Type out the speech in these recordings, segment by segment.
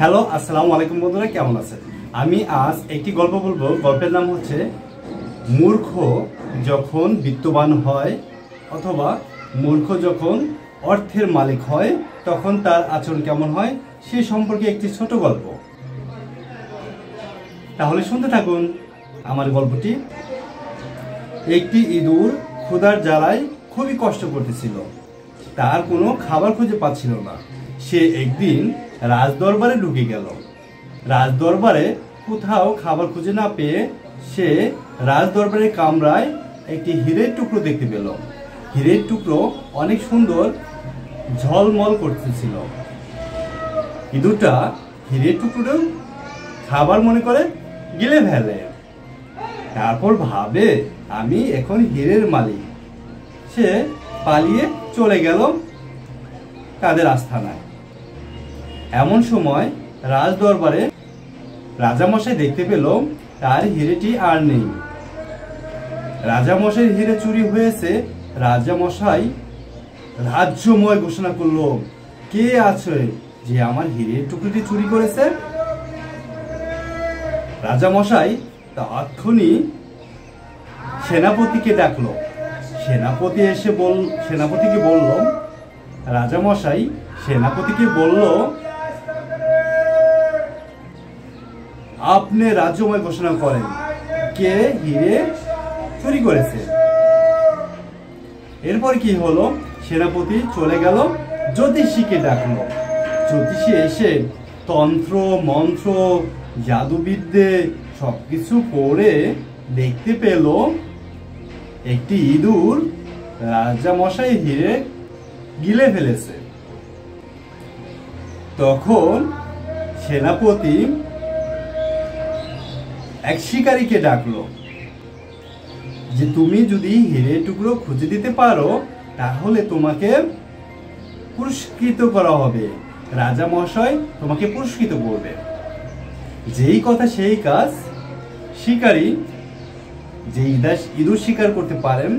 Hello, আসসালামু আলাইকুম বন্ধুরা, কেমন আছেন? আমি আজ একটি গল্প বলবো। গল্পের নাম হচ্ছে মূর্খ যখন বিত্তবান হয় অথবা মূর্খ যখন অর্থের মালিক হয় তখন তার আচরণ কেমন হয় সে সম্পর্কে একটি ছোট গল্প। তাহলে শুনতে থাকুন আমার গল্পটি। একটি ইঁদুর ক্ষুধার জ্বালায় খুবই কষ্ট করতেছিল। তার কোনো খাবার খুঁজে পাচ্ছিল না। সে একদিন রাজদরবারে ঢুকে গেল। রাজদরবারে কোথাও খাবার খুঁজে না পেয়ে সে রাজদরবারের কামরায় একটি হীরের টুকরো দেখতে পেল। হীরের টুকরো অনেক সুন্দর ঝলমল করতেছিল। ইঁদুরটা হীরের টুকরো খাবার মনে করে গিলে ফেলে। তারপর ভাবে, আমি এখন হীরের মালিক। সে পালিয়ে চলে গেল তাদের আস্তানায়। এমন সময় রাজদরবারে রাজামশাই দেখতে পেল তার হিরেটি আর নেই। রাজামশাইয়ের হিরে চুরি হয়েছে। রাজামশাই রাজ্যময় ঘোষণা করলো, কে আছে যে আমার হিরের টুকরোটি চুরি করেছে? রাজামশাই তৎক্ষণিক সেনাপতিকে ডাকলো। সেনাপতিকে বলল, রাজামশাই সেনাপতিকে বলল, আপনি রাজ্যময় ঘোষণা করেন কে হিরে চুরি করেছে। এরপর কি হলো, সেনাপতি চলে গেল, জ্যোতিষীকে ডাকলো। জ্যোতিষী এসে তন্ত্র মন্ত্র জাদুবিদ্যে সবকিছু করে দেখতে পেল একটি ইঁদুর রাজামশাই হিরে গিলে ফেলেছে। তখন সেনাপতি এক শিকারীকে ডাকলো যে তুমি যদি হিরে টুকরো খুঁজে দিতে পারো তাহলে তোমাকে পুরস্কৃত করা হবে। রাজামশাই তোমাকে পুরস্কৃত করবে। যেই কথা সেই কাজ। শিকারী যে ইঁদুর শিকার করতে পারেন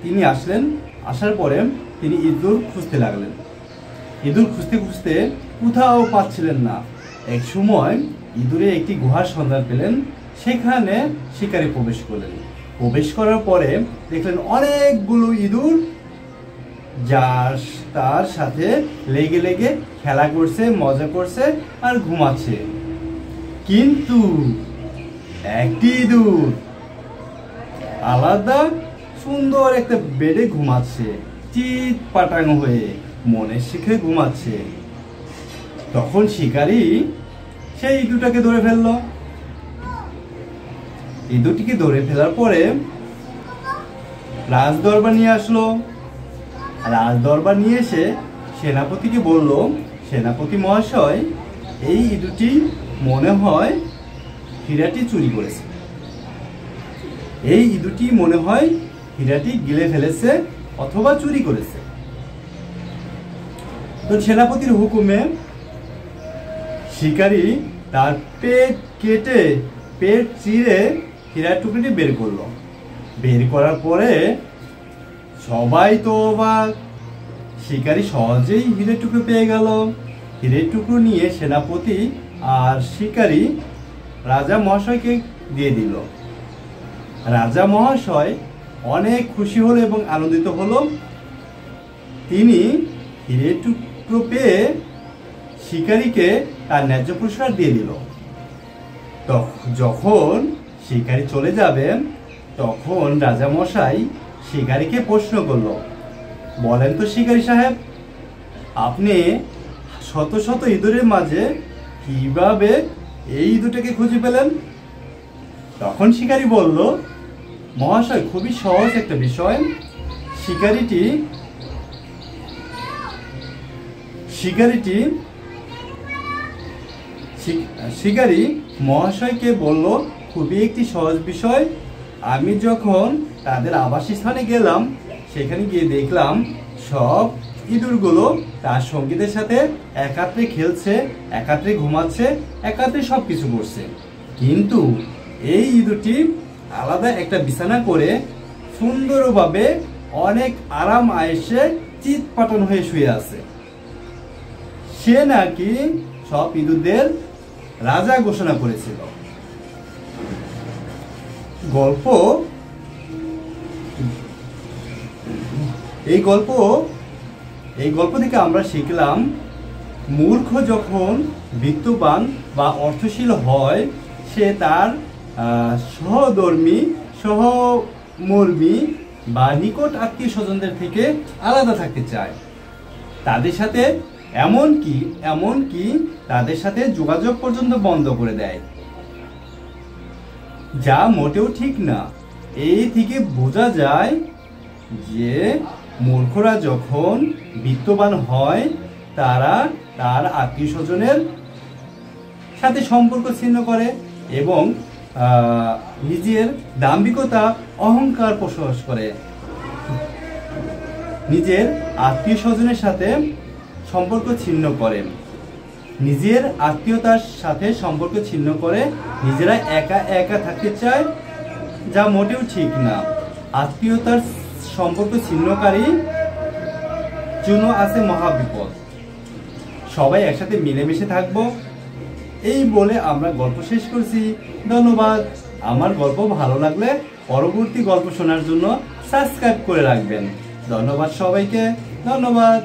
তিনি আসলেন। আসার পরে তিনি ইঁদুর খুঁজতে লাগলেন। ইঁদুর খুঁজতে খুঁজতে কোথাও পাচ্ছিলেন না। এক সময় ইঁদুরে একটি গুহার সন্ধান পেলেন। সেখানে শিকারী প্রবেশ করলেন। প্রবেশ করার পরে দেখলেন অনেকগুলো ইঁদুর যার তার সাথে লেগে লেগে খেলা করছে, মজা করছে আর ঘুমাচ্ছে। কিন্তু একটি ইঁদুর আলাদা সুন্দর একটা বেডে ঘুমাচ্ছে, চিৎ পাটাং হয়ে মনের সুখে ঘুমাচ্ছে। তখন শিকারী সেই ইঁদুরটাকে ধরে ফেললো। ইঁদুরটিকে ধরে ফেলার পরে রাজদরবার নিয়ে আসলো। রাজদরবার নিয়ে এসে সেনাপতিকে বলল, সেনাপতি মহাশয়, এই ইঁদুরটি মনে হয় হীরাটি চুরি করেছে। এই ইঁদুরটি মনে হয় হীরাটি গিলে ফেলেছে অথবা চুরি করেছে। তো সেনাপতির হুকুমে শিকারী তার পেট কেটে পেট চিরে হীরার টুকরোটি বের করলো। বের করার পরে সবাই তো অবাক। শিকারী সহজেই হীরের টুকরো পেয়ে গেল। হীরের টুকরো নিয়ে সেনাপতি আর শিকারী রাজা মহাশয়কে দিয়ে দিল। রাজা মহাশয় অনেক খুশি হলো এবং আনন্দিত হলো। তিনি হীরের টুকরো পেয়ে শিকারীকে তার ন্যায্য পুরস্কার দিয়ে দিল। যখন শিকারী চলে যাবে তখন রাজামশাই শিকারীকে প্রশ্ন করলো, বলেন তো শিকারী সাহেব, আপনি শত শত ইঁদুরের মাঝে কিভাবে এই ইঁদুরটাকে খুঁজে পেলেন? তখন শিকারী বলল, মহাশয়, খুবই সহজ একটা বিষয়। শিকারী মহাশয়কে বলল, খুবই একটি সহজ বিষয়। আমি যখন তাদের আবাসস্থানে গেলাম সেখানে গিয়ে দেখলাম সব ইঁদুরগুলো তার সঙ্গীদের সাথে একাত্রে খেলছে, একাত্রে ঘুমাচ্ছে, একাত্রে সব কিছু করছে। কিন্তু এই ইঁদুরটি আলাদা একটা বিছানা করে সুন্দরভাবে অনেক আরাম আয়েসে চিৎপাটন হয়ে শুয়ে আছে। সে নাকি সব ইঁদুরদের রাজা ঘোষণা করেছিল। এই গল্প থেকে আমরা শিখলাম, মূর্খ যখন বিত্তবান বা অর্থশীল হয়, সে তার সহমর্মী বা নিকট আত্মীয় স্বজনদের থেকে আলাদা থাকতে চায়। তাদের সাথে এমনকি তাদের সাথে যোগাযোগ পর্যন্ত বন্ধ করে দেয়, যা মোটেও ঠিক না। এই থেকে বোঝা যায় যে মূর্খরা যখন বিত্তবান হয়, তারা তার আত্মীয় স্বজনের সাথে সম্পর্ক ছিন্ন করে এবং নিজের দাম্ভিকতা, অহংকার প্রকাশ করে। নিজের আত্মীয় স্বজনের সাথে সম্পর্ক ছিন্ন করে, নিজেরা একা একা থাকতে চায়, যা মোটেও ঠিক না। আত্মীয়তার সম্পর্ক ছিন্নকারী জন্য আছে মহাবিপদ। সবাই একসাথে মিলেমিশে থাকবো, এই বলে আমরা গল্প শেষ করছি। ধন্যবাদ। আমার গল্প ভালো লাগলে পরবর্তী গল্প শোনার জন্য সাবস্ক্রাইব করে রাখবেন। ধন্যবাদ সবাইকে, ধন্যবাদ।